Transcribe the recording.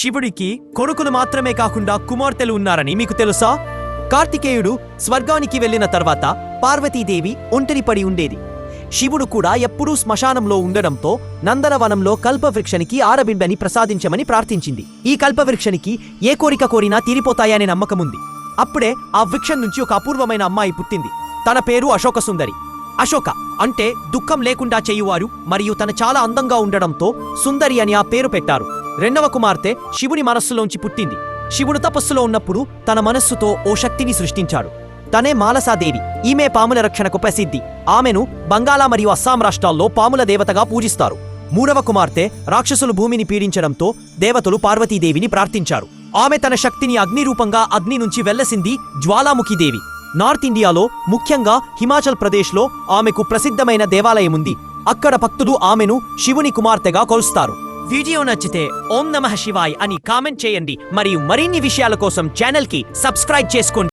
శివుడికి కొడుకులు మాత్రమే కాకుండా కుమార్తెలు ఉన్నారని మీకు తెలుసా? కార్తికేయుడు స్వర్గానికి వెళ్లిన తర్వాత పార్వతీదేవి ఒంటరిపడి ఉండేది. శివుడు కూడా ఎప్పుడూ శ్మశానంలో ఉండడంతో నందనవనంలో కల్పవృక్షనికి ఆరబిడ్డని ప్రసాదించమని ప్రార్థించింది. ఈ కల్పవృక్షనికి ఏ కోరిక కోరినా తీరిపోతాయనే నమ్మకముంది. అప్పుడే ఆ వృక్షం నుంచి ఒక అపూర్వమైన అమ్మాయి పుట్టింది. తన పేరు అశోక సుందరి. అశోక అంటే దుఃఖం లేకుండా చేయువారు, మరియు తన చాలా అందంగా ఉండడంతో సుందరి అని ఆ పేరు పెట్టారు. రెండవ కుమార్తె శివుని మనస్సులోంచి పుట్టింది. శివుడు తపస్సులో ఉన్నప్పుడు తన మనస్సుతో ఓ శక్తిని సృష్టించాడు. తనే మాలసాదేవి. ఈమె పాముల రక్షణకు ప్రసిద్ధి. ఆమెను బంగాళా మరియు అస్సాం రాష్ట్రాల్లో పాముల దేవతగా పూజిస్తారు. మూడవ కుమార్తె రాక్షసులు భూమిని పీడించడంతో దేవతలు పార్వతీదేవిని ప్రార్థించారు. ఆమె తన శక్తిని అగ్ని రూపంగా అగ్ని నుంచి వెల్లసింది జ్వాలాముఖిదేవి. నార్త్ ఇండియాలో, ముఖ్యంగా హిమాచల్ ప్రదేశ్లో ఆమెకు ప్రసిద్ధమైన దేవాలయముంది. అక్కడ భక్తులు ఆమెను శివుని కుమార్తెగా కొలుస్తారు. వీడియో నచ్చితే ఓం నమః శివాయ్ అని కామెంట్ చేయండి. మరియు మరిన్ని విషయాల కోసం ఛానల్ కి సబ్స్క్రైబ్ చేసుకోండి.